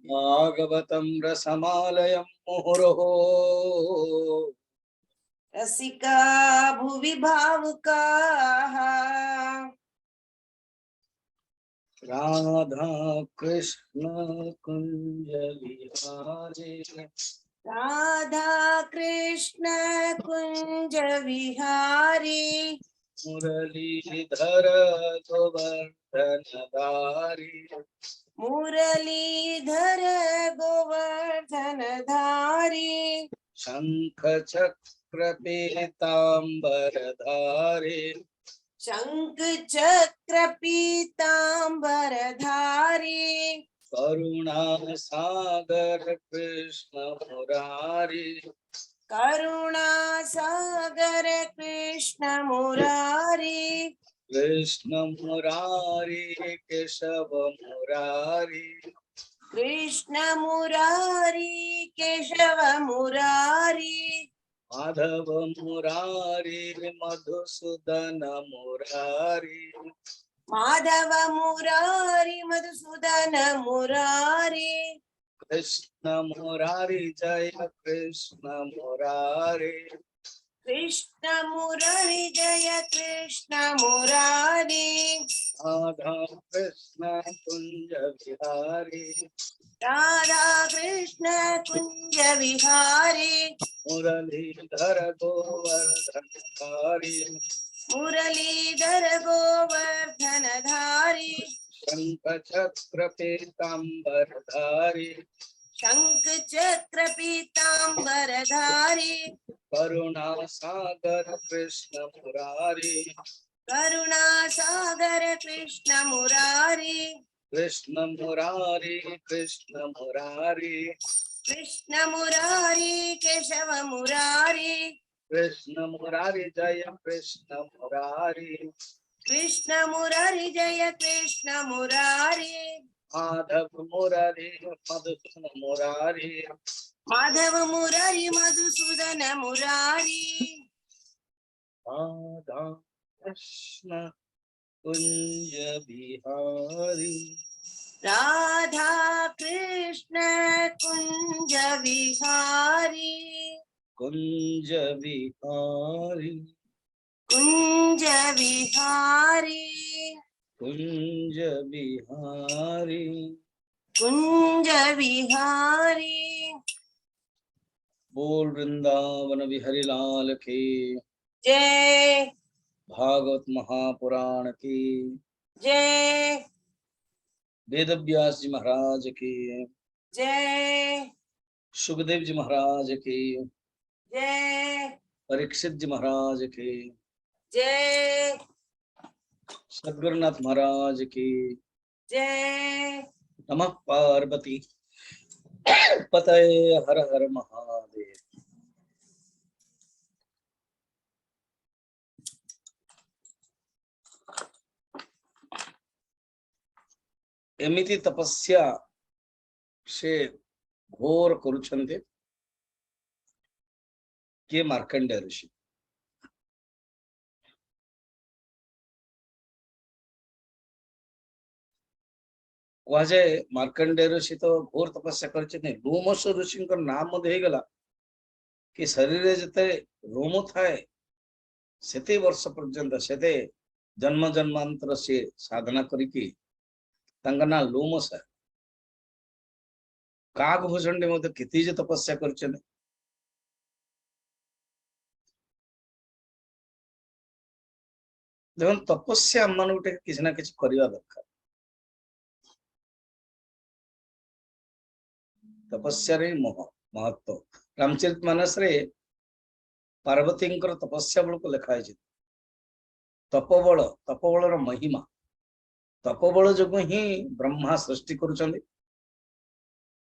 भागवतं रसमालयं मुहुरहो रसिका भुवि भावुकाः राधा कृष्ण कुंज विहारी राधा कृष्ण कुंज विहारी मुरलीधर गोवर्धन धारी मुरलीधर गोवर्धन धारी शंख चक्र पीतांबर धारी शंख चक्र पीतांबर धारी करुणा सागर कृष्ण मुरारी करुणा सागर कृष्ण मुरारी कृष्ण मुरारी केशव मुरारी कृष्ण मुरारी केशव मुरारी माधव मुरारी मधुसूदन मुरारी माधव मुरारी मधुसूदन मुरारी कृष्ण मुरारी जय कृष्ण मुरारी कृष्ण मुरारी जय कृष्ण मुरारी राधा कृष्ण कुंज विहारी राधा कृष्ण कुंज विहारी मुरलीधर गोवर्धन धारी मुरलीधर गोवर्धन धारी शंख चक्र पीतांबर धारी शंख चक्र पीतांबर धारी करुणा सागर कृष्ण मुरारी करुणा सागर कृष्ण मुरारी कृष्ण मुरारी कृष्ण मुरारी कृष्ण मुरारी केशव मुरारी कृष्ण मुरारी जय कृष्ण मुरारी कृष्ण मुरारी जय कृष्ण मुरारी माधव मुरारी मधुसूदन मुरारी माधव मुरारी मधुसूदन मुरारी राधा कृष्ण कुंज बिहारी राधा कृष्ण कुंज विहारी कुंज बिहारी कुंज विहारी कुंज बिहारी कुंज विहारी। बोल वृंदावन बिहारी लाल की जय। भागवत महापुराण की जय। वेद व्यास जी महाराज की जय। सुखदेव जी महाराज की जय। परीक्षित जी महाराज की जय। सद्गुरुनाथ महाराज की जय। नमः पार्वती पतये हर हर महादेव। एमिति तपस्या से घोर करुछन्ते के मार्कंडेय ऋषि। कहुए मार्कंडेय ऋषि तो घोर तपस्या करछन्ते। लोमस ऋषि नाम मध्य गला कि शरीर जते रोम थाए सेते वर्ष पर्यंत सेते जन्म जन्मांतर से साधना करिकी तांका ना लोमस है। काग भूषण मध्य केते जे तपस्या करछन्ते। देखो तपस्या हम मान गोटे किसी ना किसी करवा दरकार। तपस्या रे महत्व रामचरित मानस रे पार्वती तपस्या बल को लिखाई तपोबल महिमा तपोबल जो ही ब्रह्मा सृष्टि करुछन्ति।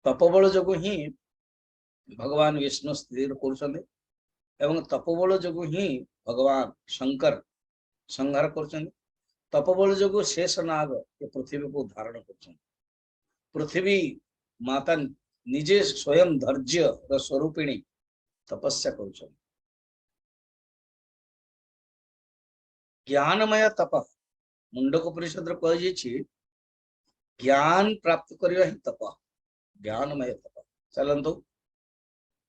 तपोबल जो ही भगवान विष्णु स्थिर करुछन्ति एवं तपोबल जो ही भगवान शंकर संहार करुछन्ति। तपोबल जो शेष नाग ये पृथ्वी को धारण करुछन्ति। पृथ्वी माता निजे स्वयं धैर्य स्वरूपिणी तपस्या करुछन्ति। ज्ञानमय तप मुंडक उपनिषद कही ज्ञान प्राप्त करवा ही तप, ज्ञानमय तप। चलतु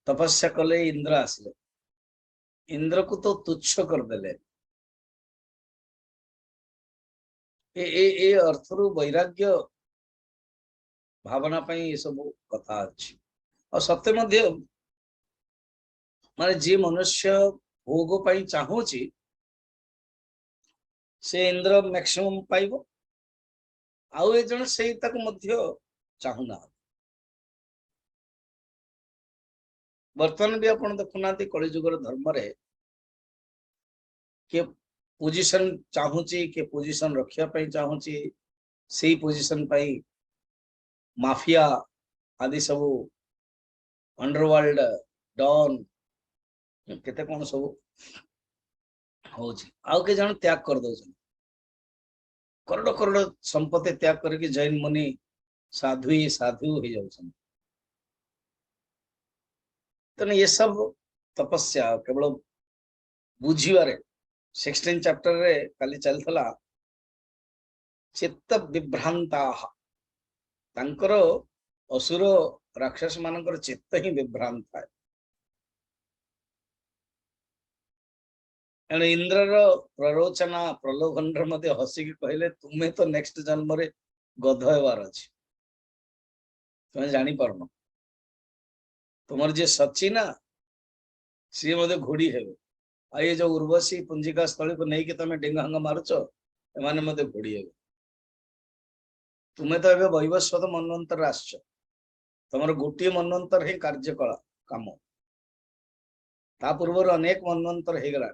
तपस्या कले इंद्र आसिले, इंद्र को तो तुच्छ करदेले। ए अर्थरु वैराग्य भावना ये सब कथा अच्छी और सत्य मध्य माने जी मनुष्य भोग पाई चाहूची से इंद्र मैक्सिमम पाइबो, आउ ए जन से मध्य चाहूना। बर्तमान भी अपन देखुना कलिजुगर धर्म रे के पोजीशन चाहूची के पोजीशन रखिया पाई चाहूची, से पोजीशन पाई माफिया आदि सब अंडरवर्ल्ड डॉन केते कोन सब होची, आउ के जन त्याग कर दो, करोड़ करोड़ संपत्ति त्याग करके जैन मुनि साधु ही साधु हो जाउछन। तो ये सब तपस्या केवल बुझीबारे 16 चैप्टर रे काली चलथला चित्त विभ्रांता तांकर असुर राक्षस मानकर चित्त ही विभ्रांत है। इंद्रर प्ररोचना प्रलोभन मध्य हसिकी कहले तुम्हें तो नेक्स्ट जन्म रे गध हेबार अछि, तुम्हें जानी पारन, तुमर जे सची ना सी मध्य घोड़ी हेबे, आ ये जो उर्वशी पुंजिका स्थली को नहीं कि तमे डेंगांग मारुच एमाने मध्य घोड़ी हेबे। तुम्हें तो एबे वैवस्वत मनवंतर आसछ, तुमर गोटे मनवंतर ही कार्यकला काम, ता पूर्व अनेक मनवंतर हे गला।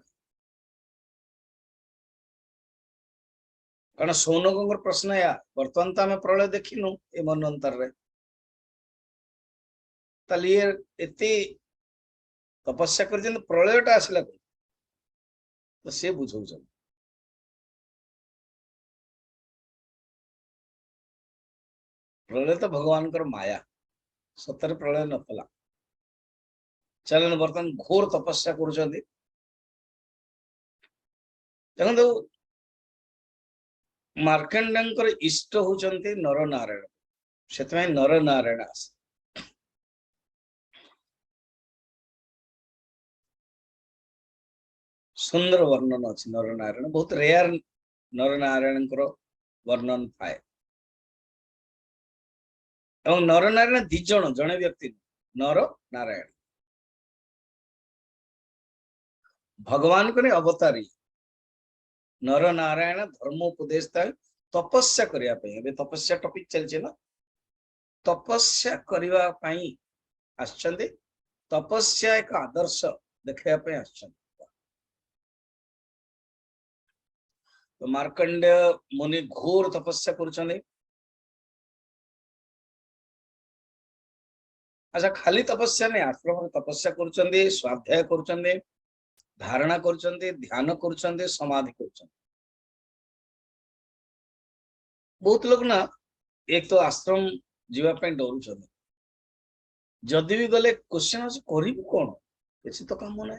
कारण सौनक प्रश्न या बर्तमान तो आम प्रलय देखिनु ए मनवंतर रे, ताली एते तपस्या कर प्रलयटा आसला तो से बुझौ, प्रलय तो भगवान कर माया, सतर प्रलय नथला। चलन बर्तमान घोर तपस्या कर देखो मार्कंडेय इष्ट होचंती नर नारायण, से नर नारायण आस। सुंदर वर्णन अच्छी नर नारायण, बहुत रेयर नर नारायण वर्णन थाए। नर नारायण दी जन, जड़े व्यक्ति नर नारायण भगवान को अवतारी नर नारायण धर्मोपदेश तपस्या करने, तपस्या टॉपिक चलছে ना, तपस्या करने आछंती, तपस्या एक आदर्श देखा आछंती। तो मार्कंडेय मुनि घोर तपस्या कर, अच्छा खाली तपस्या नहीं, आश्रम तपस्या कर, स्वाध्याय कर, धारणा कर, ध्यान कर, समाधि कर। बहुत लोग ना एक तो आश्रम जीवाई डर, जदि भी गले क्वेश्चन कौन किसी तो काम ना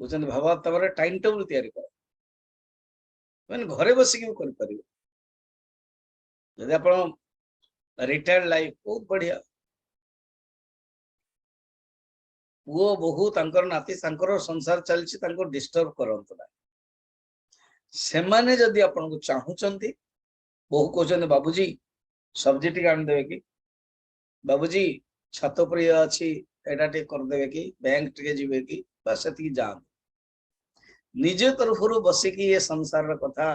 बुझे भाव तब टाइम टेबल तैयारी कर, मैंने घरे बसिक कर, आप रिटायर्ड लाइफ बहुत बढ़िया, पुओ बहु नाती संसार चलती डिस्टर्ब करंतु ना, सेमाने जदि आपन को चाहूचंती, बहु कहते बाबूजी सब्जी टी आनदेवे कि, बाबूजी छत पर अच्छी एटा टे करदेवे कि, बैंक टे जीवे कि, बस से जान निजे तरफ बसिकी ये संसार कथा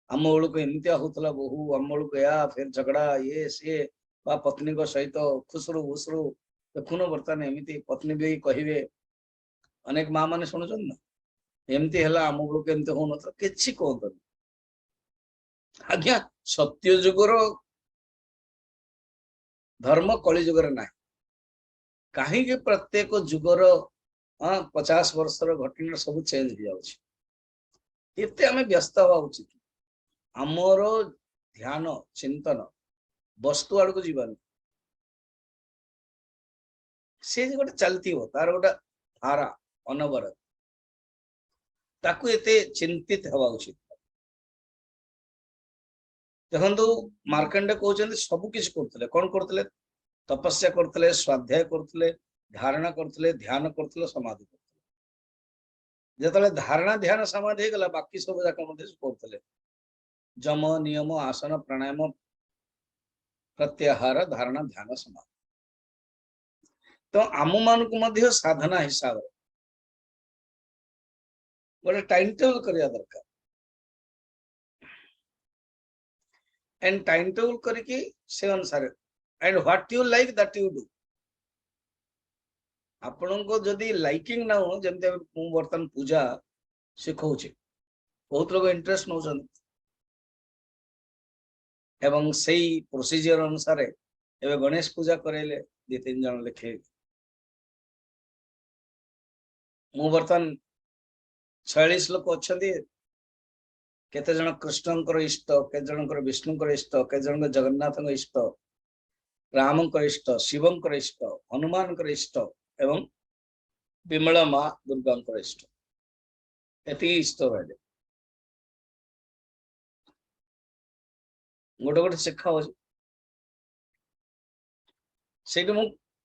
आम बेलू को एमतिया होता बहु आम बेलू या फिर झगड़ा ये सी पत्नी सहित खुसरू भुसरू देखुन बर्तमान एमती पत्नी भी कहे अनेक माँ मैंने शुणुन ना एमती है आम बेलू के एमती हो कि कहते आज्ञा सत्य जुगर धर्म कली जुगर ना कहीं प्रत्येक जुगर 50 वर्षर घटना सब चेंज हो जाते आम व्यस्त हवा उचित आमर ध्यान चिंतन वस्तु आड़ को जीवन से गोटे चलती तार गोटे धारा अनवरत ताकू एते चिंतित हवा उचित देखो मार्कंडे कहते सब किसी करते कौन करते तपस्या करते स्वाध्याय करते धारणा करते ध्यान करते समाधि करते जो धारणा ध्यान समाधि गला बाकी सब जाक करते जम नियम आसन प्राणायाम प्रत्याहार धारणा ध्यान समाधि तो आम मान को साधना हिसाब से गोटे टाइम टेबल करने दरकार एंड टाइम टेबल करके से अनुसार and what you like that you do आपण को जदि लाइकिंग ना हो जमते बर्तमान पूजा शिखौचे बहुत लोग इंटरेस्ट नौ एवं सही प्रोसीजर अनुसार एवं गणेश पूजा करेले 2-3 जन लिखे मु बर्तमान 46 लोक अच्छा केते जन कृष्णंकर इष्ट केते जनकर विष्णुकर इष्ट केते जन जगन्नाथ इष्ट रामंकर इष्ट शिवंकर इष्ट हनुमानकर इष्ट एवं विमला माँ दुर्गांकर इष्ट एति इष्ट रहे गोटे गोटे शिक्षा अच्छे से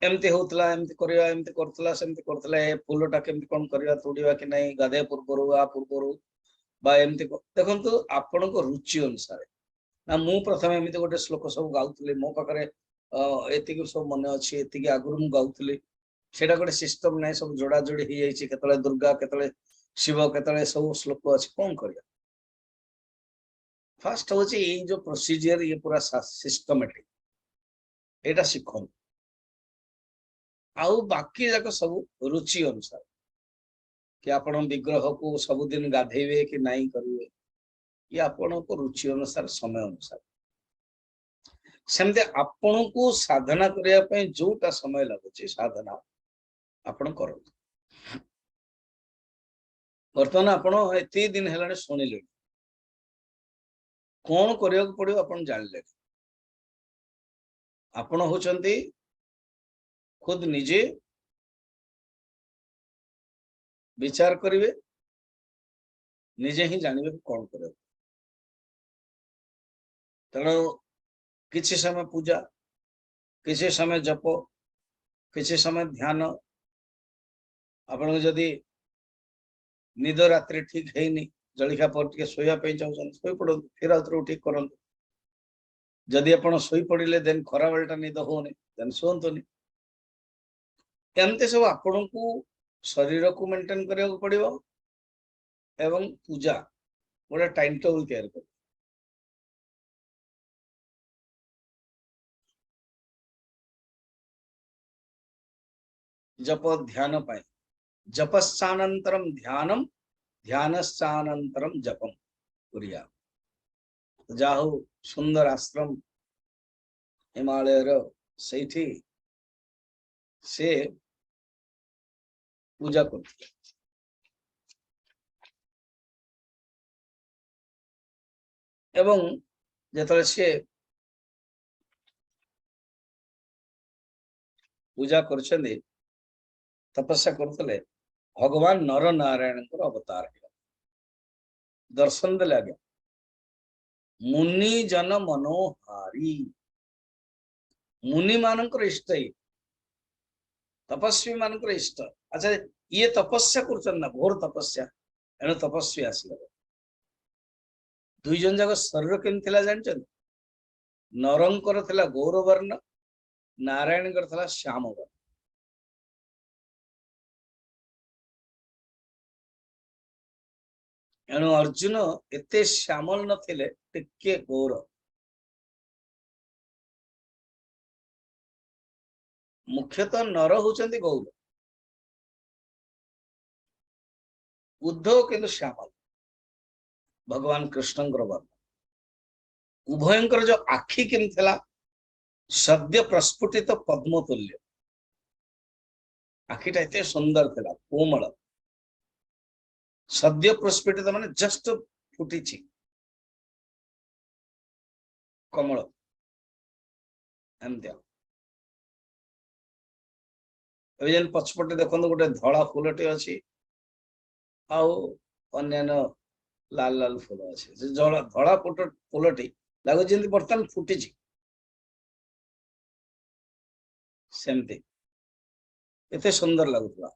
एमती होता एमती करवा एमती करतला सेमती करतला ए फूलटा केमती कौन करवा तोड़वा कि नहीं गाधे पूर्वर आ पूर्वर एमती देखो आपण को रुचि अनुसार ना मु प्रथम एमती गोटे श्लोक सब गाउली मो पाखे एति सब मन अच्छी एति आगुरी मु गाउली सेटा गोटे सिस्टम ना सब जोड़ा जोड़ी हो जाए केतले दुर्गा केतले शिव केतले सब श्लोक अच्छे कौन करवा फास्ट हूँ ये जो प्रोसीजर ये पूरा सिस्टमेटिक एटा शिखन आउ बाकी जाक सब रुचि अनुसार कि आपण विग्रह को सबुदिन गाधेबे कि नहीं करेंगे ये आपण को रुचि अनुसार समय अनुसार सेमते आपण को साधना करने जोटा समय लगुच साधना आपण कर बर्तमान आपण एत दिन है शुणिले कौन करने को पड़ो आप जानले आपण होचंती खुद निजे विचार करेंगे निजे ही जानवे कौन कर तेणु किसी समय पूजा किसी समय जप किसी समय ध्यान आपण जदि निद रात्रि ठीक है जलिखा पर शोवाई चाहते शो पड़ो फिर आउे ठीक करूँ जदि आप शोई पड़े देन खरा बेलटा निद होनी देन शुंतुनि एमती सब आपण को शरीर को मेंटेन करने को पड़ो एवं पूजा गोटे टाइम टेबल तैयार कर जप ध्यान पाए जपस्सानंतरम ध्यानम ध्यानस्सानंतरम जपम करिया जाहु सुंदर आश्रम हिमालय से पूजा करते एवं जेतले से पूजा करछन्ते तपस्या करते भगवान नर नारायण अवतार है दर्शन दे लगे मुनि जन मनोहारी मुनि मानकर इष्ट ही तपस्वी मानकर इष्ट अच्छा ये तपस्या कर घोर तपस्या एणु तपस्वी आसले दुई जन जाक शरीर केमती जानते नरंकर थिला गौरवर्ण नारायण थिला श्याम वर्ण एणु अर्जुन एते श्यामल नथिले टिके गौर मुख्यतः नर होचंती गौर उद्धव किंतु श्यामल भगवान कृष्ण वर्ण उभयंकर जो आखि केम थिला सद्य प्रस्फुटित पद्मतुल्य आखिटा एते सुंदर थिला कोमल सद्य प्रस्फुटित माने जस्ट फुटी कमल एमती पछपटे देखो गोटे धला फूलटे अच्छी आउ अन्य लाल लाल फूल अच्छे धला फूलटी लगुच जमी बर्तमान फुटी सेमती एते सुंदर लगुला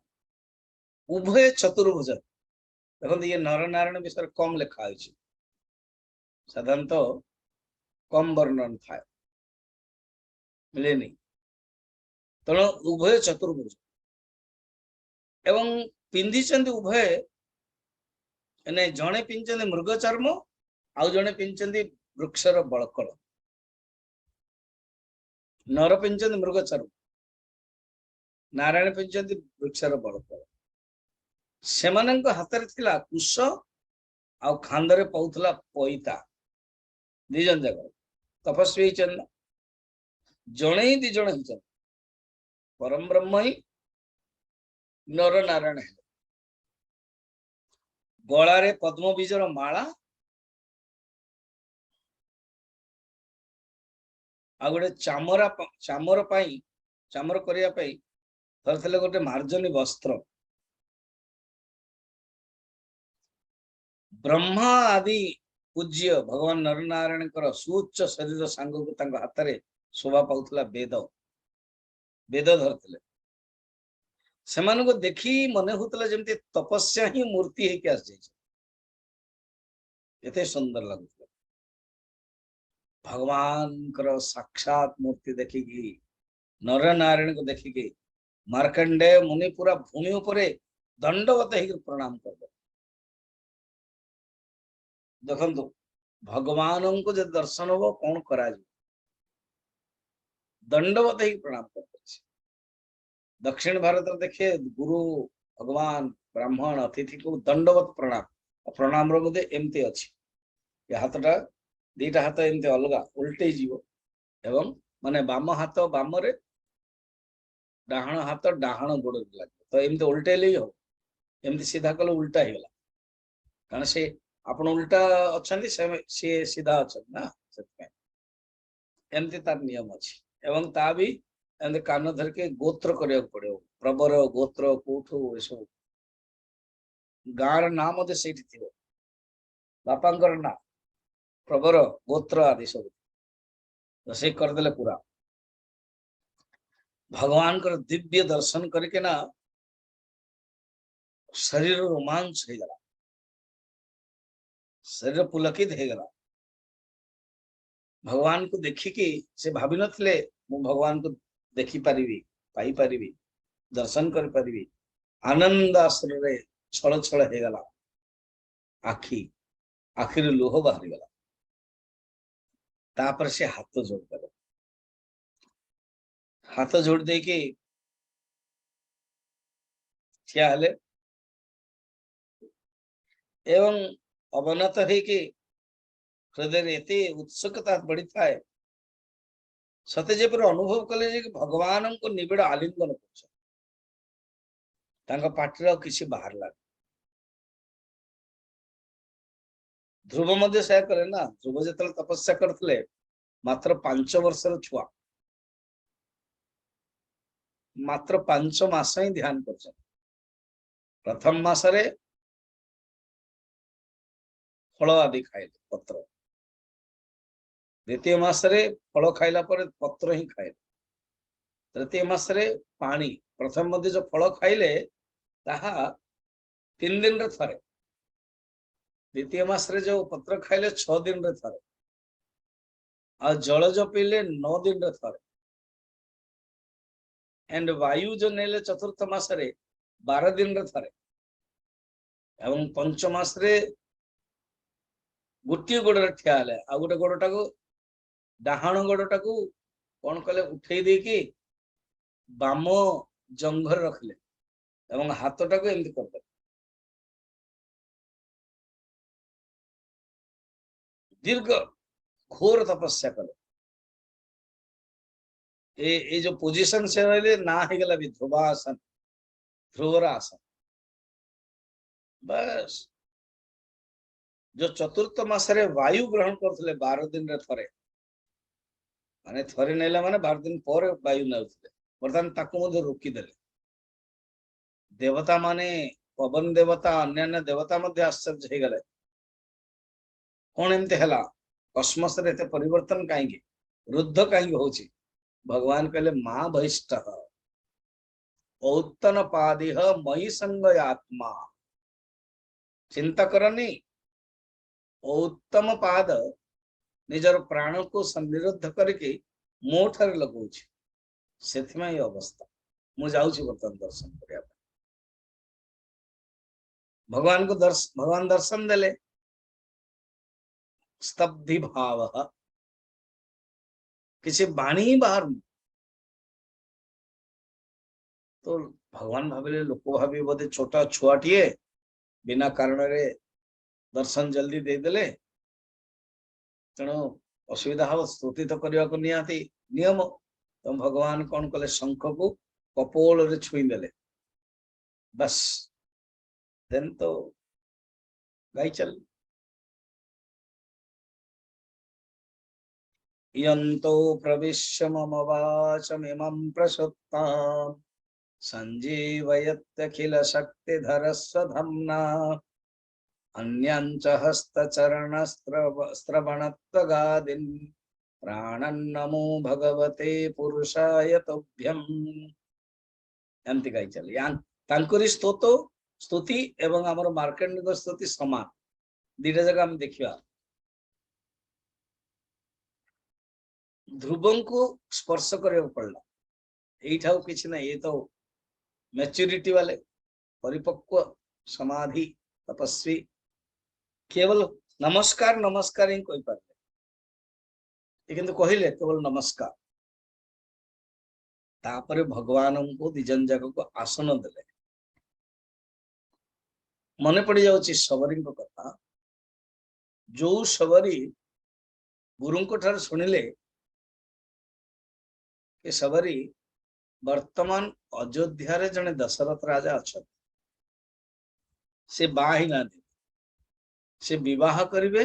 उभय चतुर्भुज देखो ये नर नारायण विषय कम लिखा साधारणतः कम वर्णन थाए मिलेनी तेणु उभय चतुर्भुज एवं पिंधि उभय जड़े पिंधि मृग चर्म आउ जड़े पिंधि वृक्षर बड़कल नर पिंधि मृग चर्म नारायण पिंधि वृक्षर बड़कल से हाथ में थिला कुश आ खांदरे पाउथला पैता दिजन जाक तपस्वी होइछन जणे ही दी जण होइछन परम ब्रह्म ही नर नारायण है गलारे पद्म बीजर माला आ गोटे चामरा चामर पाई चामर करिया पाई धरथिले गोटे मार्जनी वस्त्र ब्रह्मा आदि पूज्य भगवान नर नारायण सुउच्च शरीर सांग को हाथ में शोभा पाउथला वेद वेद धरथिले सेमान को देखी मने होतला जेमती तपस्या ही मूर्ति है कि आस जाइछे एते सुंदर लगुतला भगवान कर साक्षात मूर्ति देखिकी नर नारायण को देखिकी मार्कंडेय मुनि पूरा भूमि उपरे दंडवत ही प्रणाम कर देखो भगवान को जब दर्शन हो कौन करा दंडवत ही प्रणाम कर दक्षिण भारत में देखिए गुरु भगवान ब्राह्मण अतिथि को दंडवत प्रणाम प्रणाम रे एमती अच्छी हाथटा दीटा हाथ एमती अलग उल्टे जीव एवं माने बाम हाथ बाम रे डाहाण हाथ डाहाण गोड़ लगे तो एमती उल्टे ले हो एमती सीधा कल उल्टा ही गला कारण से आपण उल्टा अच्छा सी सीधा अच्छा ना एमती तार नियम अच्छी एवं ता भी कान धर के गोत्र करने पड़ो प्रबर गोत्र कोठू ये सब गाँव नाम से बापा ना प्रबर गोत्र आदि सब तो से करदे पूरा भगवान कर दिव्य दर्शन करके ना शरीर रोमांच हो गला शरीर पुलकित हो गला भगवान को देखिकी से भाभी नथिले मु भगवान को देखी पारिबी पाई पारिबी दर्शन कर पारिबी आनंद आश्रय छल छल हो गला आखि आखिर लुह बाहरी गला तापर से हाथ जोड़ कर हाथ जोड़ दे कि ठिया हेले एवं अवनत है कि हृदय एते उत्सुकता बढ़ी थाए सते जेपर अनुभव कले जे भगवान को निबिड़ आलिंगन कर पार्टी किसी बाहर लगे ध्रुव मध्य से करे ना ध्रुव जो तपस्या करते मात्र 5 वर्षर छुआ मात्र 5 मास ही ध्यान कर प्रथम मासरे फल आदि खाइले पत्र द्वितीय मासरे फल खाइला पर पत्र ही खाइले तृतीय मासरे पानी प्रथम मध्य जो फल खाइले ताहा 3 दिन रे थरे द्वितीय मासरे जो पत्र खाइले 6 दिन रे थरे आ जल जो पीले 9 दिन रे थरे एंड वायु जो नेले चतुर्थ मासरे 12 दिन रे थरे एवं पंचम मासरे गोटे गोड़ ठिया हेले आ गोटे गोड़टा को डाहाण गोड़टा को कौन कले उठे देकी बाम जंघर रखले एवं हाथटा को एमती करदे दीर्घ घोर तपस्या कले ए जो पोजीशन से रहले ना हे गला भी ध्रुवासन ध्रुवर आसन बस जो चतुर्थ मासरे वायु ग्रहण करते 12 दिन रे थरे माने थरे नेला माने 12 दिन पर वायु नउथले वर्तमान ताकू मधे रोकी देले देवता माने पवन देवता अन्य देवता मध्य आश्चर्य हो गले कौन एमती हला कस्मस रे एते परिवर्तन कहीं रुद्ध कहीं होची भगवान कहले माँ बहिष्ठ औत्तन पादिह मयि संग आत्मा चिंता करनी उत्तम पाद निजर प्राण को संनिरुद्ध करके मो ठारे लगौछि सेथिमा ये अवस्था मु जाउछि बर्तन दर्शन करिया भगवान को भगवान दर्शन देले स्तब्धि भाव किसी बाणी बाहर तो भगवान भाविले लोक भावी बोधे छोटा छुआटीए बिना कारण रे दर्शन जल्दी दे देले तेणु असुविधा हम स्तुति तो करने को निहाती नियम तो भगवान कौन कले शंख को कपोल रे छुई देले बस देन तो गाई चल यन्तो प्रविश्य मम वाचमिमं प्रसुप्तां संजीवयत्यखिल शक्तिधर स्वधम्ना अन्यांच हस्तचरणस्त्रवणत्वगादिन् प्राणन्नमो भगवते पुरुषाय तुभ्यम् एमती गाई चल या तांकरी स्तुति एवं हमर मार्कंडेय स्तुति समान दीटा जगह हम देखिया ध्रुवं को स्पर्श करने पड़ला यहीठाऊ किसी ना ये तो मैच्योरिटी वाले परिपक्व समाधि तपस्वी केवल नमस्कार नमस्कार ही कोई पारे किंतु कहले केवल नमस्कार तापरे भगवान को दिजन जग को आसन देले मन पड़ जाउची सबरी कथा जो सबरी गुरु को ठार सुनिले कि सबरी वर्तमान अयोध्या रे जने दशरथ राजा अच्छा से बाही ना दे से विवाह करिवे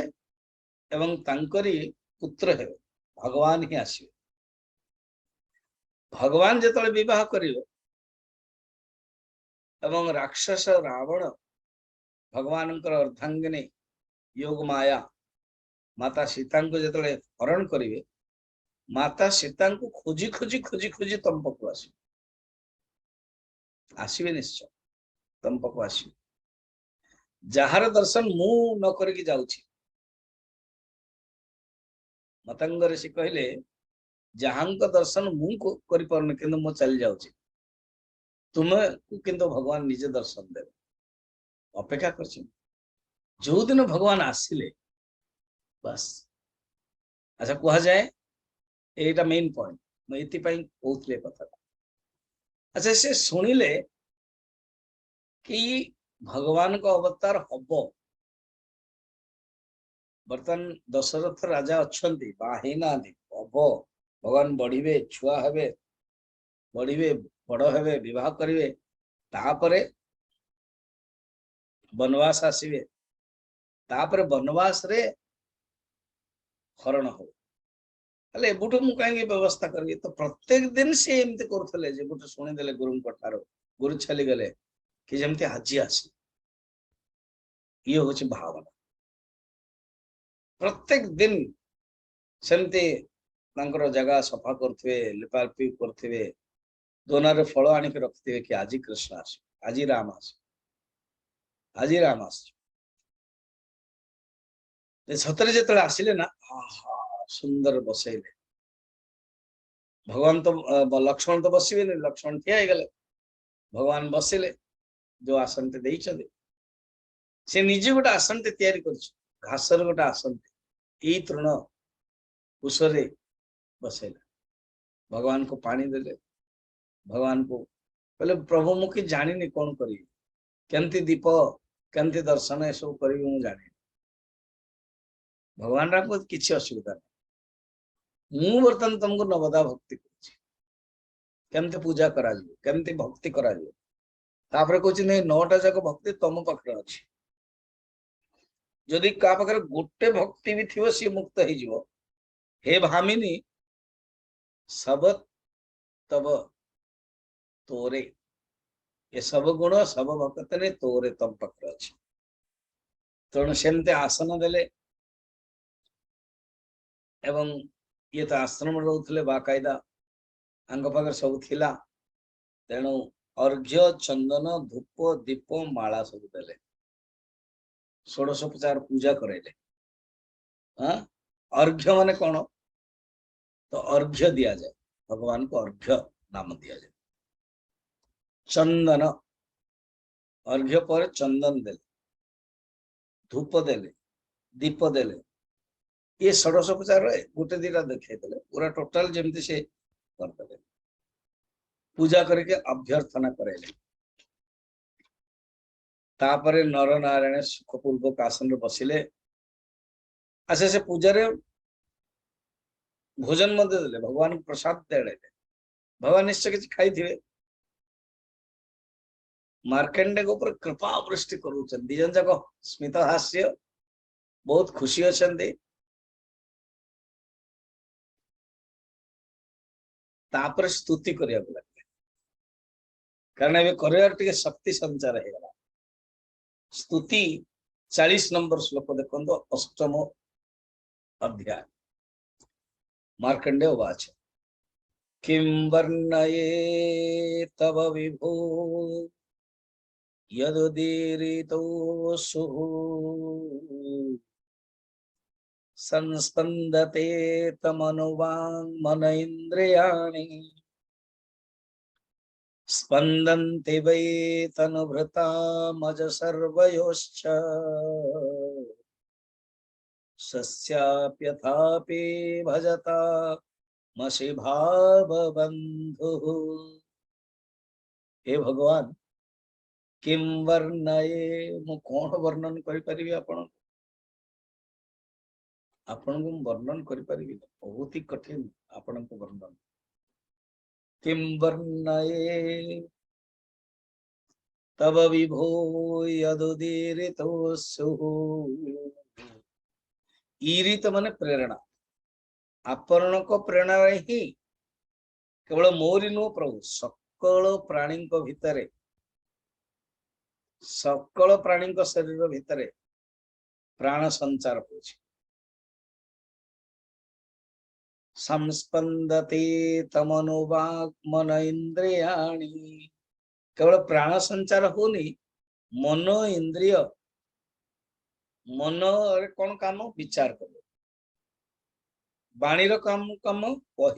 एवं तांकरी पुत्र हेबे भगवान ही आसिवे भगवान जेतले विवाह करिवे एवं राक्षस रावण भगवानंकर अर्धांगिनी योग माया माता सीता को जेतले हरण करिवे माता सीता को खोजी खोजी खोजी खोजी तम पक आसवे निश्चय तम पक आसवे जार दर्शन मु न करके जाउछि मतंग ऋषि कहले जहांक दर्शन मु को करि परन किंतु मो चल जाउछि तुमे को किंतु भगवान निजे दर्शन देबे अपेक्षा करछि जो दिन भगवान आसिले बस अच्छा कहा जाए एटा मेन पॉइंट मैं इति पई कहउतले कथा अच्छा से सुनिले कि भगवान को अवतार हबो बर्तन दशरथ राजा अच्छंती बाहिना हबो भगवान बढ़िबे छुआ हेबे बढ़िबे बड़ हेबे विवाह करिवे तापरे वनवास आसीबे तापरे वनवास रे हरण हो अले एबुठो मु कांगे व्यवस्था करबी तो प्रत्येक दिन से एमते करथले जे बुठो सुनि देले गुरु कोठारो गुरु छली गले कि जेमते हाजी आसी ये होची भावना प्रत्येक दिन सेमते तांकर जगह सफा करथिबे लिपालपी करथिबे दोनारे फळ आनी के रखथिबे कि आजी कृष्ण आसी आजी राम आसी आजी राम आसी जे सतरे जेतले आसिले ना आहा सुंदर बसैले भगवान तो लक्ष्मण तो बसवे नहीं लक्ष्मण ठिया गले भगवान बसिले जो आसन ते से निजे गोटे आसन तैयारी घासर गोटे आसन यही तृण कुशरे बसैला भगवान को पानी देले भगवान को कहले प्रभु मुझे जानी कौन करी केमती दीप केमती दर्शन ए सब करी मु जानी भगवान राम किसी असुविधा नहीं मु बर्तन तुमको नवदा भक्ति केमती पूजा करा केमती भक्ति करा तापर कहछि नहीं 9टा जाक भक्ति तुम पाखरे अछि जदि का पाखरे गोटे भक्ति भी थिवो सी मुक्त हो जिवो हे भामिनी सब तब तोरे ये सब गुण सब भक्त ने तोरे तम पाखरे अछि तेणु सेमते आसन देले एवं ये तो आश्रम रोले बाकायदा आंग पाखे सब थिला तेणु अर्घ्य चंदन धूप दीप माला सब देले षोडशोपचार पूजा कराइले। हाँ अर्घ्य माने कौन तो अर्घ्य दिया जाए भगवान को अर्घ्य नाम दिया जाए। चंदन अर्घ्य पर चंदन देले धूप देले दीप देले ये षोडशोपचार गोटे दीटा देखा पूरा टोटाल जमती से करदे पूजा करके अभ्यर्थना कराइले। तापरे नर नारायण सुखपूर्वक आसन बसिले अच्छा से पूजा भोजन मध्य देले भगवान प्रसाद देले भगवान निश्चय किसी खाई थे मार्कंडे ऊपर कृपा वृष्टि करूछन दिजन जाक स्मित हास्य बहुत खुशी अछंती। तापर स्तुति करिया को लगे कारण एबे करियर टिके शक्ति संचार हे गला। स्तुति 40 नंबर श्लोक देखो अष्टम अध्याय मार्कंडेय उवाच किं वर्णये तव विभो यदुदीरितोऽसुः संस्पन्दते तमनुवाङ्मन इन्द्रियाणि स्पन्दन्ति वै तनुभृतामज सर्वयोश्च सस्याप्यथापि भजता मसि भावबन्धुः। हे भगवान किं वर्णये मु कौन वर्णन करि परिबि आपण आपण को वर्णन करि परिबि बहुत ही कठिन आपण को वर्णन किं वर्णये तव विभो यदुदीरितोऽसुः। ईरित माने प्रेरणा आपण को प्रेरणा ही केवल मोरी नु प्रभु सकल प्राणी भितरे सकल प्राणी शरीर भितरे प्राण संचार हो संस्पंदते तमनुवाक् मन इंद्रियाणि केवल प्राण संचार होनी मन इंद्रिय मन कौन काम विचार कर वाणी काम काम कह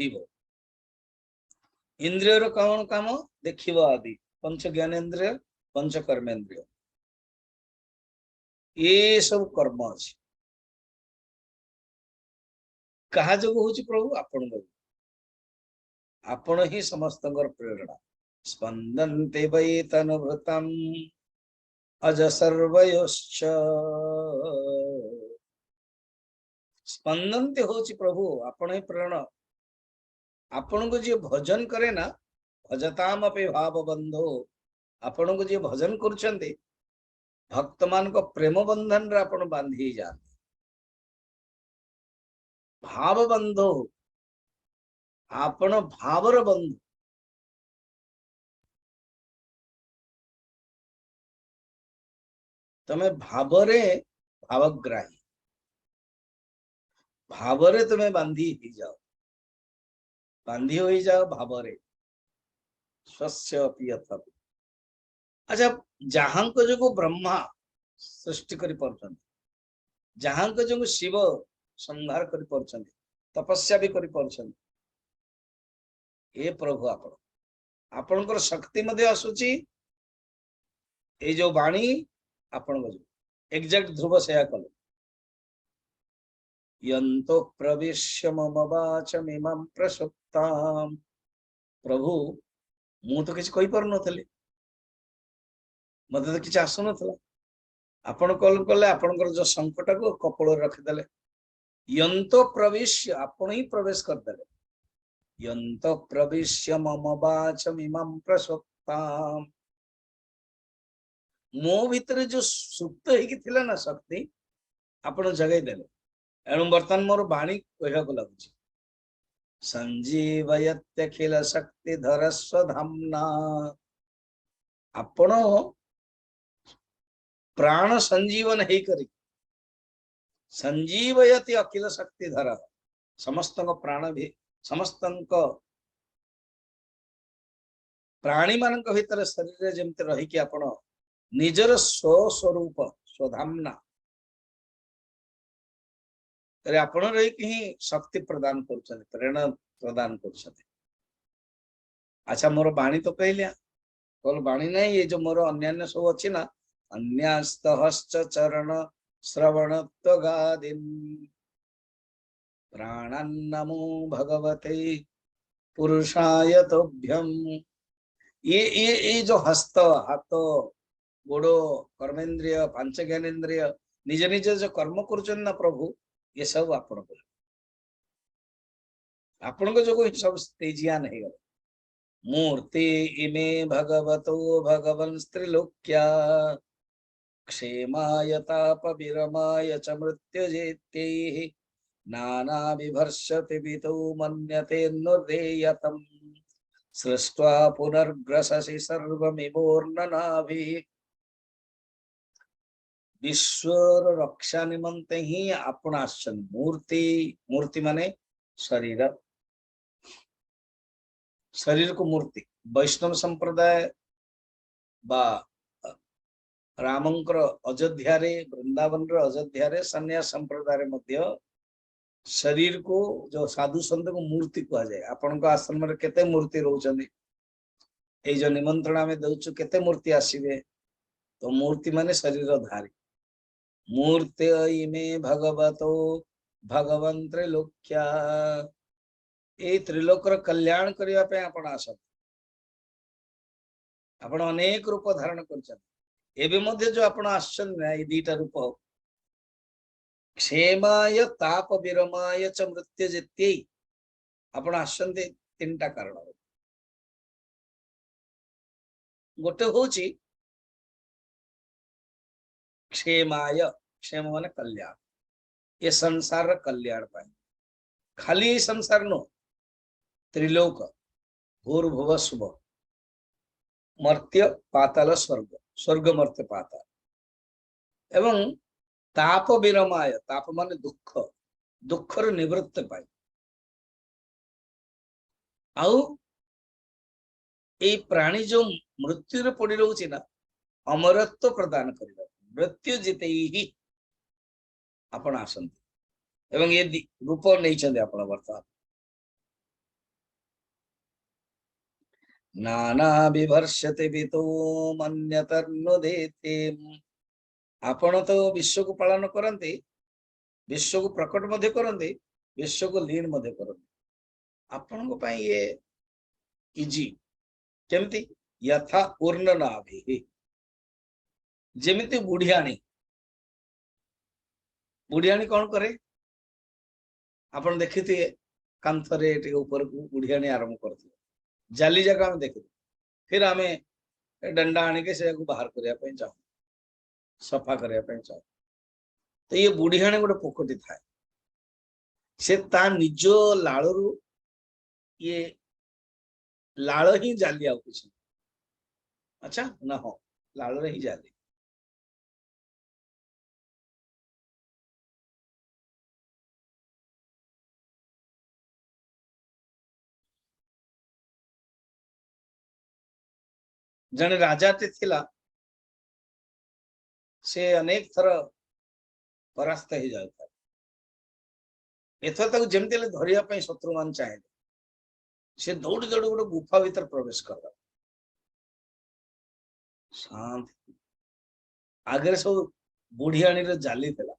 इंद्रिय कौन काम देखिव आदि पंच ज्ञानेन्द्रिय पंच कर्मेन्द्रिय ये सब कर्म अच्छे कहा जो हूँ प्रभु आपण ही समस्त प्रेरणा स्पंदन्ते वै तनुभृतम् अज सर्वयोश्च स्पंदन्ते होची प्रभु आपण ही प्रेरणा आपण को जी भजन करे ना भजताम अपि भाव बंधो आपण को जी भजन करुछंती भक्त मान को प्रेम बंधन रे आपण बांधी जाते भाव बंधो आपण भावर बंधु तमे भावरे भावग्राही भावरे तुम्हें बांधी ही जाओ बांधी हो जाओ भावरे स्वस्य अपि यथा। अच्छा जहां को जो ब्रह्मा सृष्टि करि परछन जहां को जो शिव संहार करि परछन तपस्या भी करि परछन ए प्रभु आपण आपणकर शक्ति मध्ये आसुची ए जो वाणी आपण को एग्जैक्ट ध्रुव से कले यंतो प्रविश्य मम वाचमिमं प्रसुप्ताम् प्रभु मु तो किछ कहि पर नथले मते तो किछ आसु नथला आपण कॉल कले आपणकर जो संकट को कपड़ रख देले यंतो प्रविश्य आपण ही प्रवेश कर देले यंतो प्रविश्य मम वाचमिमं प्रसुप्ताम् मो भीतर जो सुप्त होगी थिला ना शक्ति आपण जगाई देले एणु बर्तमान मोर वाणी कहया को लागुची संजीवयत्यखिल शक्ति धरस्व धाम्ना आपण प्राण संजीवन हे करी संजीवयति अखिल शक्ति धर समस्त प्राण भी समस्त प्राणी मान भीतर शरीर जमती रहीकि आपण निजर स्वस्वरूप स्वधामना आपण रही शक्ति प्रदान कर प्रेरणा प्रदान कर। अच्छा मोर बाणी तो कहलिया कल बाणी नहीं ये जो मोर अन्यान्य सब अच्छी ना अन्यस्तहश्च चरण श्रवण गादिन प्राणन्नमो भगवते पुरुषाय तुभ्यम। ये जो हस्त हाथ गोड़ो कर्मेंद्रिय पांच ज्ञानेन्द्रिय निज निज जो कर्म कर ना प्रभु ये सब आपण को जो सब तेजिया नहीं गला मूर्ति इमे भगवतो भगवन् स्त्रिलोक्या क्षेमाय ताप विरमाय च मृत्युजेत्यैः नाना विभर्षति वितो मन्यते नुर्देयतम् सृष्ट्वा पुनर्ग्रससि सर्वमिवोर्ननाभिः। विश्वर रक्षा निमंते ही आपण आश्चन मूर्ति मूर्ति माने शरीर शरीर को मूर्ति वैष्णव संप्रदाय बा रामंकर अयोध्या रे वृंदावन रे अयोध्या रे सन्यास संप्रदाय मध्य शरीर को जो साधु संत को मूर्ति कहा जाए। आपण को आश्रम रे केते मूर्ति रहउचंदी ए जो निमंत्रण आमे दउछु केते मूर्ति आसीबे तो मूर्ति माने शरीर धारी मूर्ति इमे भगवतो भगवन् त्रिलोक्या ए त्रिलोकर कल्याण करिया पे आपण आसत आपण अनेक रूप धारण करछन एबे मध्ये जो आपण आछन ना ए दीटा रूप क्षेमाय ताप विरमाय च मृत्युजेत्यै आपण आछन दे तीनटा कारण गोटे होची क्षेमाय क्षेम माने कल्याण ये संसार कल्याण पाए खाली संसार नो त्रिलोक भूर्भुव शुभ मर्त्य पाताल स्वर्ग स्वर्ग मर्त्य पाताल एवं ताप विरमाय ताप माने दुख दुखर निवृत्त पाए आउ ए प्राणी जो मृत्यु पड़ी रोचे ना अमरत्व प्रदान करिबा मृत्यु जिते ही आपण आसंती एवं ये रूप नहीं चंदे आपण वर्तमान नाना विभर्षते वितो मन्यतर्नुदेते आपण तो विश्व को पालन करते विश्व को प्रकट मध्य करते विश्व को लीन मध्य करते आपण को पाई ये इजी केमती यथा पूर्ण नाभि जेमिति बुढ़ियाणी बुढ़ियाणी कौन करे आपण देखिए कांथरे ऊपर को बुढ़ियाणी आरंभ करते जाली जगह में देखिए फिर आमे डंडा आने के से बाहर करने चाहूँ सफा करने चाहूँ तो ये बुढ़ियाणी गोटे पोकटी थाए से ता निज लाड़ू ये लाड़ ही जाली आउ कुछ अच्छा ना हो लाड़ ही जाली जने राजा टे थिला से अनेक थर परास्त हो जाता एथर तक जमती धरिया पे शत्रु मान चाहे से दौड़ी दौड़ी गोटे गुफा भीतर प्रवेश कर शांति आगे सब बुढ़ियाणी जाली थिला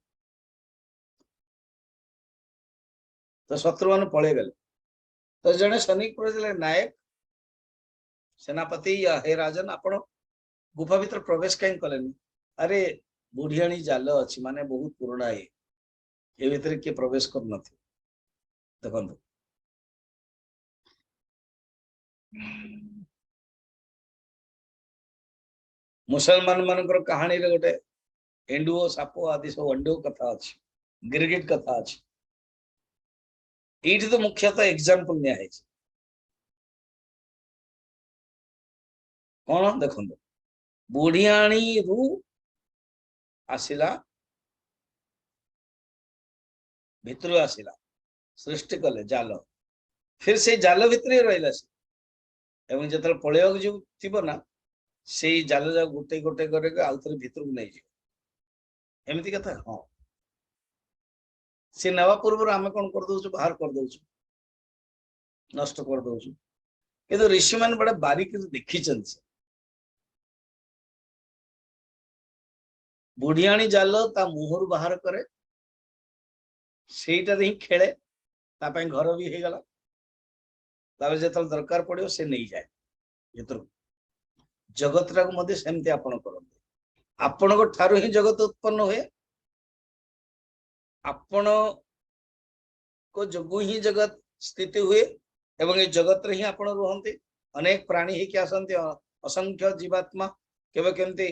तो शत्रु मान पड़े गले तो जने सैनिक पड़े नायक सेनापति या हे राजन आपण गुफा भीतर प्रवेश कहीं कलेनी अरे बुढ़ियाणी जाल अच्छी माने बहुत पुराना है ये भीतर किए प्रवेश कर नथि देखो मुसलमान मानकर कहानी रे गोटे एंडुओ सापो आदि सब अंडो कथा अच्छी गिरगिट कथा अच्छी ये तो मुख्यतः एग्जांपल निया है कौन देखो बुढ़ियाणी रु आसिला भितर आसिला सृष्टि कले जाल फिर से जाल भितर ही रहा एवं जो पलैया जो थी ना से जाल जा गोटे गोटे करके आउ थे भितर को नहीं एमती कथा हाँ सी नवा पूर्व आम कौन कर दौचु बाहर कर दौचु नष्ट कर दौचु कि ऋषि मान बड़े बारीक देखी बुढ़ियाणी जाल ता मुहर बाहर करे सेटा ही खेले तापाई घर भी हो गला जो दरकार पड़ो से नहीं जाए भर जगत टाक सेमती आपण करते आपण ठारू ही जगत उत्पन्न हुए आपण को जोगु ही जगत स्थिति हुए एवं ये जगत रे ही आपण रुहंती अनेक प्राणी ही क्या आसंती असंख्य जीवात्मा केबे केमती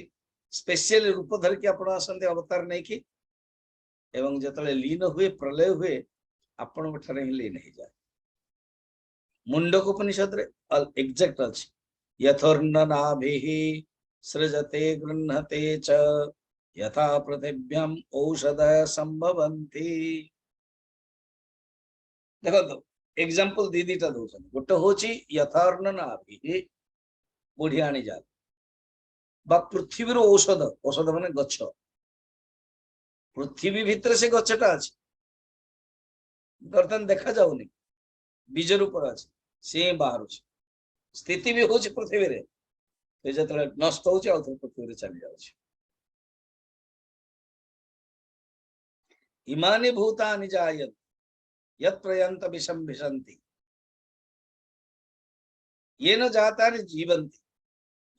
स्पेशल रूप धर के आपण आसंती अवतार नहीं कि एवं जतले लीन हुए प्रलय हुए आपण ठारे ही लीन हो जाए मुंडक उपनिषद रे एग्जैक्ट अछि यथोर्न नाभिः सृजते गृह्णते च यथा पृथिव्याम औषधयः संभवन्ति देखो एग्जांपल दीदीटा दोसन गोटे होची यथार्न नाभिः बुढ़ियाणी जाल बा पृथ्वी औषध औषध माने गछ पृथ्वी भितर से गछटा अछि बर्तन देखा जाउनी बीज रूप अछि से बाहर स्थिति भी होची पृथ्वी रे जतले नष्ट होची आ पृथ्वी रे चली जाउची इमानि भूतानि जायन्ते यत् प्रयन्त विषम विशन्ति येन जातानि जीवन्ति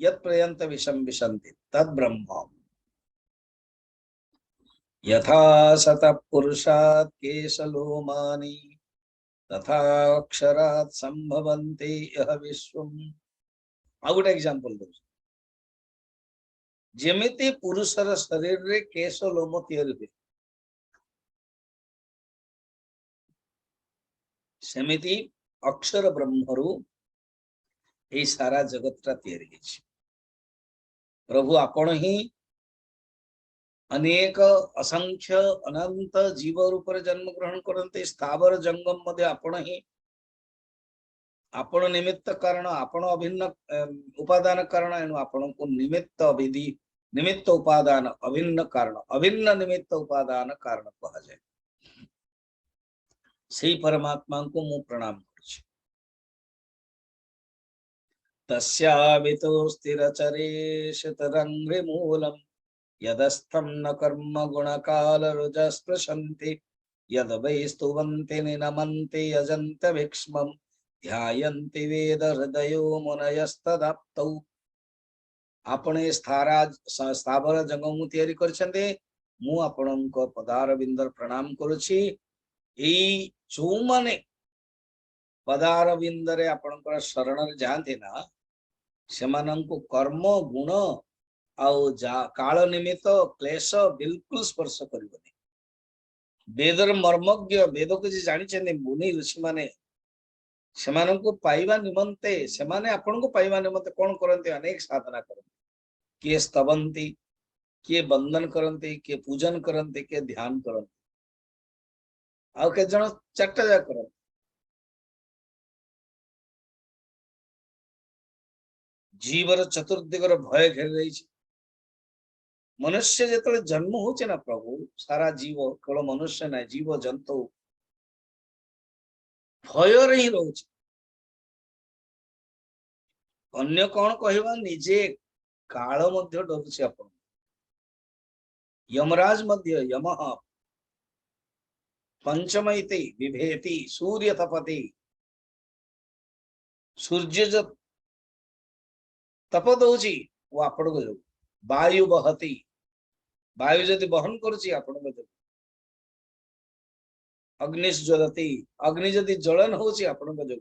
यत् प्रयन्त विषम विशन्ति तद् ब्रह्म यथा सतः पुरुषात् केशलोमानि तथा अक्षरात् संभवन्ति यह विश्वम् आ गोटे एग्जांपल दो जेमिति पुरुषर शरीर रे केश लोम तैयारी हुए सेमिति अक्षर ब्रह्मरु ए सारा जगतटा तैयारी होइछि प्रभु आपण ही अनेक असंख्य अनंत जीव रूप जन्म ग्रहण करते स्थावर जंगम मध्य आपण ही आपण निमित्त कारण आपण अभिन्न उपादान कारण एणु आपण को निमित्त अभिधि निमित्त उपादान अभिन्न कारण अभिन्न निमित्त उपादान कारण कहा जाए से परमात्मा को मु प्रणाम करुछि तस्यावितो स्थिरचरेश तरंग्रि मूलम यदस्थं न कर्म गुणकाल रुजस्पृशन्ति यद वै स्तुवन्ति निनमन्ति यजन्त भीक्ष्मम् ध्यायन्ति वेद हृदयो मुनयस्तदाप्तौ आपणे स्थावर जंगम तैयारी करछन्ते मु आपणक पदार बिंदर प्रणाम करुछि एई जो माने पदार बिंदरे आपणकर शरण रे जाते ना सेमानंको कर्म गुण आउ काल निमित्त क्लेश बिल्कुल स्पर्श करिवनी वेदर मर्मज्ञ वेद को जे जानि मुनि ऋषि माने सेमानंको पाइबा निमंते सेमाने आपनको पाइबा निमंते कोन करन्ते अनेक साधना करन्ते किए स्तवंती किए बंदन करन्ते किए पूजन करन्ते किए ध्यान करन्ते आउ के जण चट्टा जा करन्ते जीवर चतुर्दिगर भय घेर रही मनुष्य जो जन्म होचे ना प्रभु सारा जीव केवल मनुष्य ना जीव जंतु भय ही रोचे अन्य कौन कहवा निजे काल मध्य डरुचे अपन यमराज मध्य यम पंचमयति विभेति सूर्य तपति सूर्य जो तप दौची वो आपण को जो वायु बहती वायु जदि बहन करुची आपण को जो अग्नि ज्वलती अग्नि जदि ज्वलन होची आपण को जो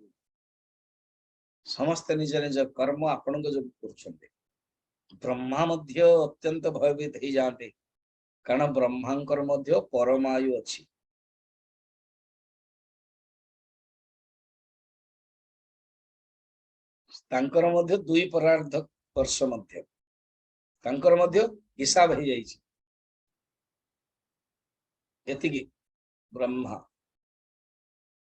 समस्त निज निज कर्म आपण को जो करछन्ते ब्रह्मा मध्य अत्यंत भयभीत हो जाते कारण ब्रह्मांकर मध्य परमायु अछि तांकर मध्य दुई परार्ध वर्ष मध्य तांकर मध्य हिसाब हो जाइछि एतिकी ब्रह्मा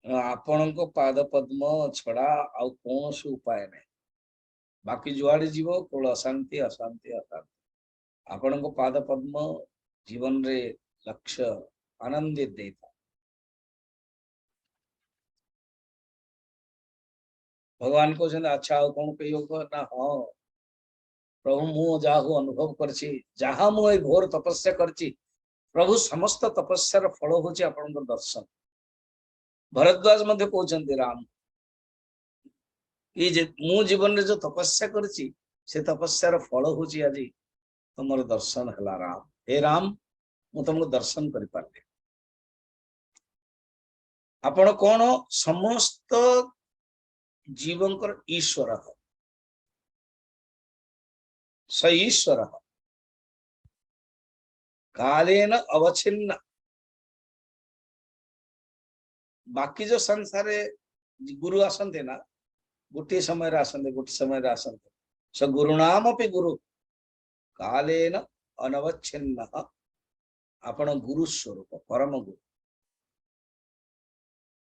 आपण को पाद पद्म छड़ा आउ कौन से उपाय नहीं बाकी जुआड़े जीव केवल अशांति अशांति अशांति आपण को पाद पद्म जीवन रे लक्ष्य आनंदित देता भगवान को अच्छा आउ कौन कह ना हाँ प्रभु मु जाहु अनुभव करछि जहाँ मु घोर तपस्या करछि प्रभु समस्त तपस्यार फल होछि आपनकर दर्शन भरद्वाज मध्य कहउछन्ति राम ये मु जीवन रे जो तपस्या करछि से तपस्यार फल होछि आज तुमर दर्शन हला राम हे राम मु तुमको दर्शन करि पारले आपण कोन समस्त जीवंकर ईश्वर स ईश्वर कालेन अवच्छिन्न बाकी जो संसार गुरु आसंते ना गोटे समय आसंते स गुरुनामपि गुरु कालेन अनवच्छिन्न आपण गुरु स्वरूप परम गुरु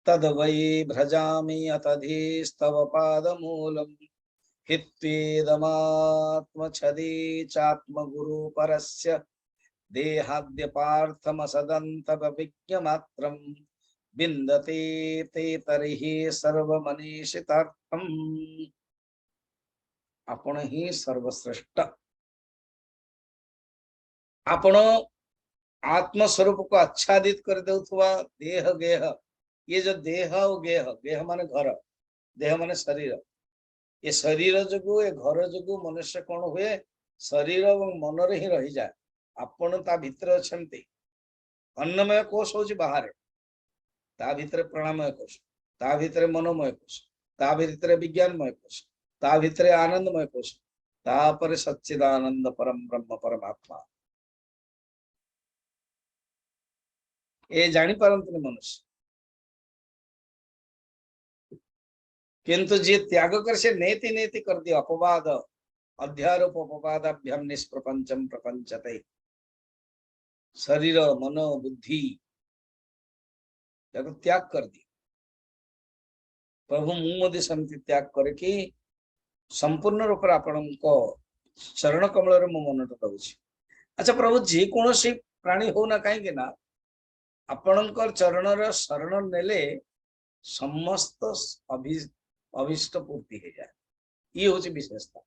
तद वै भ्रजामि अतधीस्तव पादमूलम् हित्वेदमात्मछदी चात्मगुरु परस्य देहाद्य पार्थमसदन्तविज्ञमात्रम् विन्दते ते तर्हि सर्वमनीषितार्थम् आपण ही सर्वश्रेष्ठ आपण आत्मस्वरूप को आच्छादित कर देउथवा देह गेह ये जो देह और गेह गेह माने घर देह माने शरीर ये शरीर जो ये घर जो मनुष्य कौन हुए शरीर और मन रे ही रही जाए आपण ता भितर अछंती अन्नमय कोश होची बाहर ता भितर प्राणमय कोश ता भितर मनोमय कोश ता भितर विज्ञानमय कोश ता भितर आनंदमय कोश ता पर सच्चिदानंद परम ब्रह्म परमात्मा ए जानी पारंतु मनुष्य किंतु जे त्याग कर से नेति नेति कर दिया अपवाद अध्यारोप अपवादाभ्याम निष्प्रपंचम प्रपंचते शरीर मन बुद्धि त्याग कर दी प्रभु मुझे समति त्याग करके संपूर्ण रूप से आपण चरण कमल मो मन दउछि अच्छा प्रभु जे कौन सी प्राणी हो ना कहीं ना आपण चरण शरण नेले समस्त अभीष्ट पूर्ति हो जाए ये हूँ विशेषता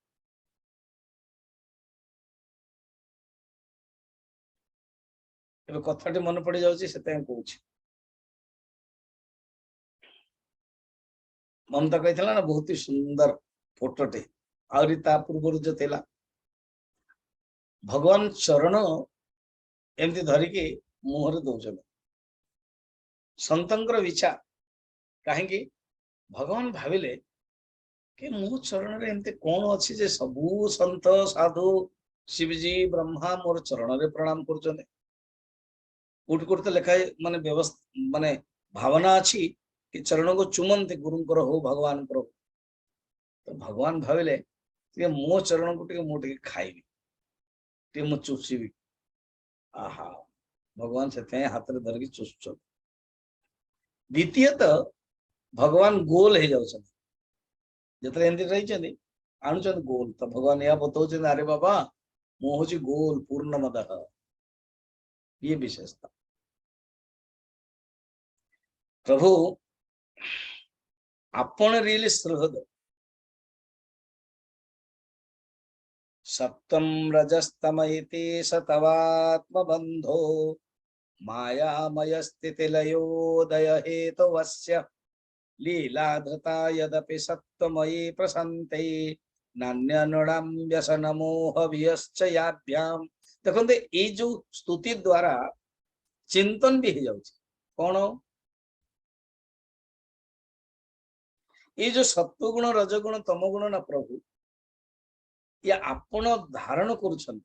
कथाटी मन पड़ जाऊँ से कहूँ ममता कही ना बहुत ही सुंदर फोटोटे आहरी ता पूर्व जो थिला भगवान चरण एमती धरिकी मुहर दौन संतर इच्छा कहीं भगवान भाविले कि मो चरण रे एमती कौन अच्छी जे सबू संत साधु शिवजी ब्रह्मा मोर चरण रे प्रणाम कर कोट कोट लिखा माने व्यवस्था माने भावना अच्छी कि चरण को चुमंती गुरुंकर हो भगवान हो तो भगवान भाविले कि मो चरण को टे मुझे खाइबी टे मु चुषिबी आहा भगवान से हाथ में धरिकी चुषुच द्वितीयतः भगवान गोल हो जाउछन जतरे एंती रही आणुचन गोल तो भगवान या बताउछन अरे बाबा मु होची गोल पूर्णमदः ये विशेषता प्रभु आपण रियली सुहृद सप्तम रजस्तम इति सतवात्म बंधो मायामय स्थिति लयोदय हेतुवस्य लीलाधृता यदपि सत्वमयी प्रसन्ते नान्यनुणां व्यसनमोह वियश्च याभ्याम देखते ये जो स्तुति द्वारा चिंतन भी हो जाउछि कौन ये जो सत्वगुण रजगुण तमगुण ना प्रभु ये आपण धारण करुछन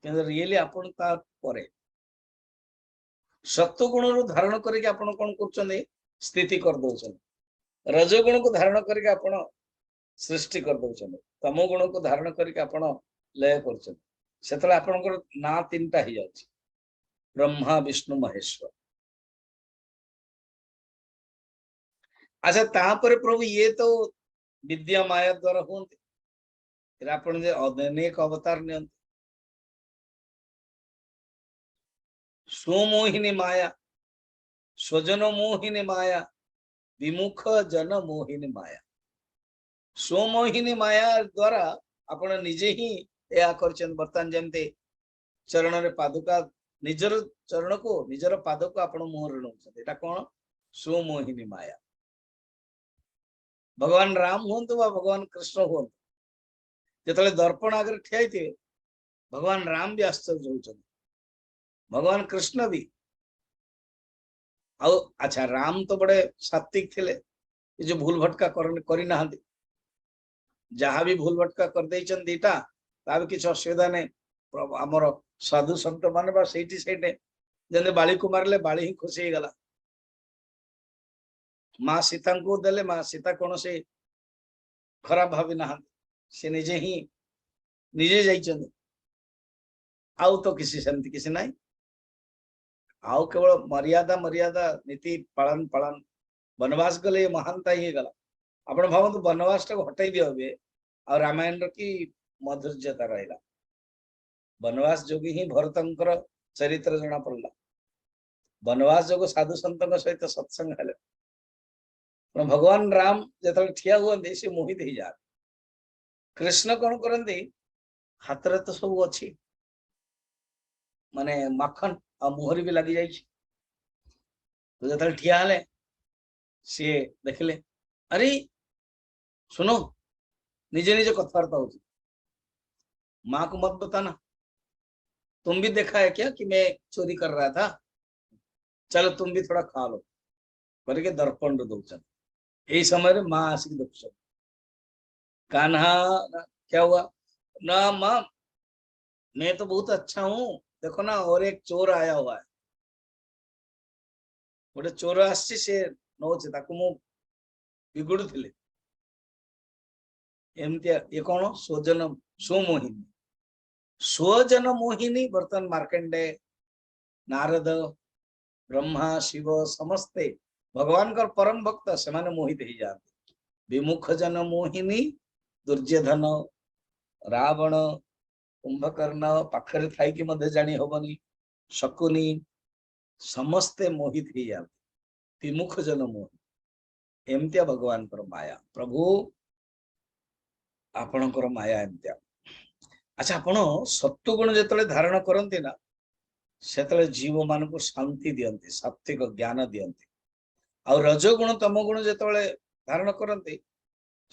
रियली आपण ता परे सत्वगुण रू धारण करके आपण कोन करछन स्थिति कर दउछन रजगुण को धारण करके आपण सृष्टि कर दउछन तमगुण को धारण करके आपण लय करछन सेतले आपनकर ना तीनटा ही जाउछि ब्रह्मा विष्णु महेश्वर अच्छा तापर प्रभु ये तो विद्या माया द्वारा होते आपण जे अनेक अवतार नि स्वमोहिनी माया स्वजन मोहिनी माया विमुख जन मोहिनी माया स्वमोहिनी माया द्वारा आपण निजे ही या करछन वर्तमान जमते चरण रे पादुका निजर चरण को निजर पाद को आपण मोहर नउछन एटा कोन स्वमोहिनी माया भगवान राम होंतु बा भगवान कृष्ण होंतु जेतले दर्पण आगे ठियाई थे भगवान राम भी आश्चर्य होउछन भगवान कृष्ण भी आउ अच्छा राम तो बड़े सात्विक थिले जो भूल भटका करी नाहंती जहाँ भी भूल भटका कर देइछन दीटा ता भी किछ असुविधा नै हमर साधु संत माने बा सेठी सेठे जने बाली को मारले बाली ही खुशी ही गला मां सीता को देले मां सीता कोन से खराब भावी नाहंती से निजे ही निजे जाइछन आउ तो किसी सेमती किसी नाही आउ केवल मर्यादा मर्यादा नीति पालन पालन वनवास गले महानता ही गला आपण भावंतु वनवास को हटाई दियो बे और रामायण की मधुर्यता रहिला वनवास जोगी ही भरतंकर चरित्र जना पड़ला वनवास जोग साधु संतक सहित सत्संग हेले भगवान राम जतले ठिया हुआ से मोहित ही जा कृष्ण कौन करंती हाथ रे तो सब अच्छी माने माखन आ मुहर भी लगी जाई तो जतले ठिया हले सी देखले अरे सुनो निजे निजे कथबार्ता होती माँ को मत बताना तुम भी देखा है क्या कि मैं चोरी कर रहा था चलो तुम भी थोड़ा खा लो करके दर्पण दो यही समय माँ आसिक देख कान्हा क्या हुआ ना माँ मैं तो बहुत अच्छा हूं देखो ना और एक चोर आया हुआ है गोटे चोर आसी से नौचे ताकू मु बिगुड़ुथिले एमती ये कौन स्वजन स्वमोहिनी स्वजन मोहिनी बर्तमान मार्कंडे नारद ब्रह्मा शिव समस्ते भगवान का परम भक्त से माने मोहित ही जाते विमुख जन मोहिनी दुर्योधन रावण कुंभकर्ण पाखरे थाई कि मध्य जानी होबनी शकुनी समस्ते मोहित ही जाते विमुख जन मोहिनी एमतिया भगवान पर माया प्रभु आपणकर माया एमतिया अच्छा आपण सत्वगुण जिते धारण करती ना से जीव मान को शांति दियंती सात्विक ज्ञान दियंती आ रजगुण तम गुण जिते धारण करती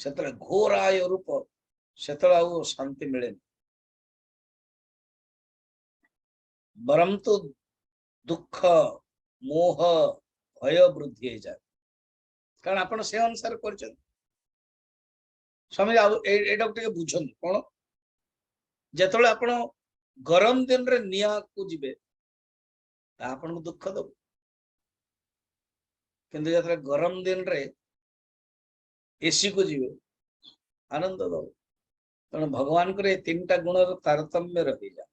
से घोराय रूप से शांति मिले बरम तो दुख मोह भय वृद्धि हो जाए कारण आपण से अनुसार कर स्वामी ये बुझन कौन जिते आप गरम दिन रे निया को जीवे आपन को दुख दब किंतु जब गरम दिन रे एसी को जीवे आनंद दब तेणु भगवान को तीन टा गुण तारतम्य रही जा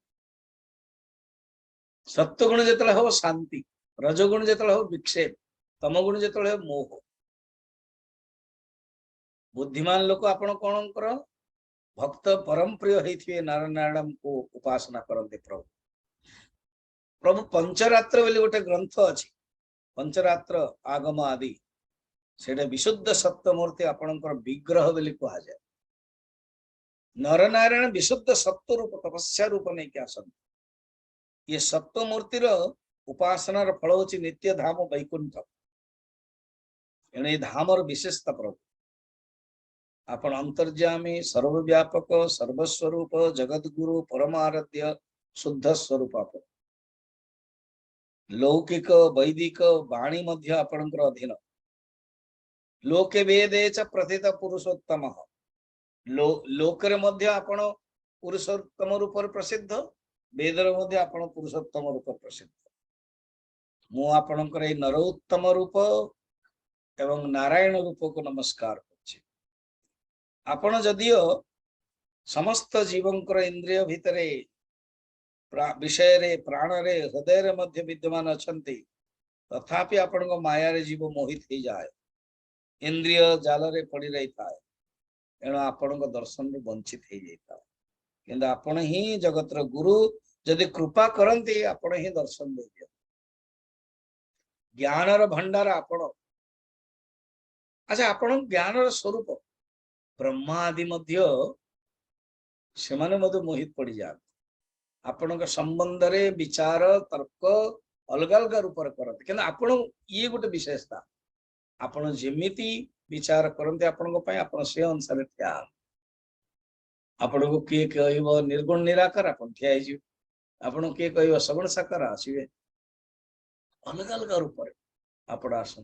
सत्वगुण जिते हम शांति रजगुण जिते हम विक्षेप तम गुण जिते मोह बुद्धिमान लोक आपण कौन कर भक्त परम प्रिय होते नारायण को उपासना करते प्रभु प्रभु पंचरात्र बोली गोटे ग्रंथ अच्छी पंचरात्र आगम आदि से विशुद्ध सत्वमूर्ति आपणकर विग्रह बोली कह जाए नरनारायण विशुद्ध सत्व रूप तपस्या रूप नहीं क्या ये सत्वमूर्तिर उपासनार फल होची नित्य धाम वैकुंठ एणे धामर विशेषता प्रभु आपण अंतर्जामी सर्वव्यापक सर्वस्वरूप जगद्गुरु परमाराध्य शुद्ध स्वरूप आप लौकिक वैदिक वाणी मध्य आपणकर अधीन लोके वेदे च प्रथित पुरुषोत्तम लोकरे मध्य आपण पुरुषोत्तम रूप प्रसिद्ध वेदर मध्य आपण पुरुषोत्तम रूप प्रसिद्ध मु आपणकर ए नरोत्तम रूप एवं नारायण रूप को नमस्कार आपण जदियो समस्त जीवंकर इंद्रिय भितरे विषय रे प्राण रे हृदय रे मध्य विद्यमान अछंती तथापि आपण को माया रे जीव मोहित ही जाए इंद्रिय जाल रे पड़ी रही था एणु आपण दर्शन रे वंचित हो जाता किंतु आपण ही जगतर गुरु जदि कृपा करती आपण ही दर्शन दे दिया ज्ञानर भंडार आपण अच्छा आपण ज्ञानर स्वरूप ब्रह्मा आदि मध्य से मोहित पड़ जाते आपण संबंध रे विचार तर्क अलग अलग रूप करते कि आपण ये गोटे विशेषता आपण जेमिति विचार करते आपण से अनुसार ठिया आपण को किए कह निर्गुण निराकार आपण ठिया आपण किए कह सगुण साकार आसवे अलग अलग रूप आपण आस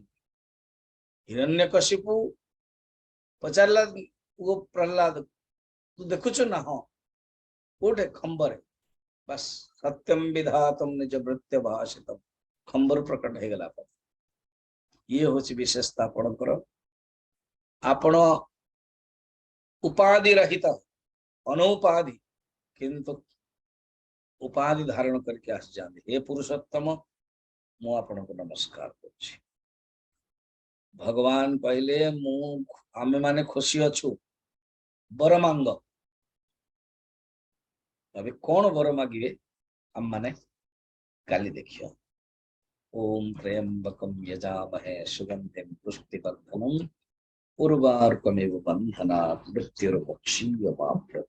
हिरण्यकशिपु पचारा वो प्रहलाद तू देखुच ना हाँ कोठे खंबर बस सत्यम विधातम निज वृत्य भाषितम खंबर प्रकट हो गला ये हूँ विशेषता आपणकर आपण उपाधि रहित अनौपाधि किंतु उपाधि धारण करके आसी जाते हे पुरुषोत्तम मु आपण को नमस्कार कर भगवान कहले आमे माने खुशी अच्छु बर मांग अभी कौन बर मागिए हम माने काली देखियो ओम त्र्यंबकम यजामहे सुगंधिम पुष्टिवर्धनम उर्वारुकमिव बंधनात् मृत्युर्मुक्षीयमामृतात्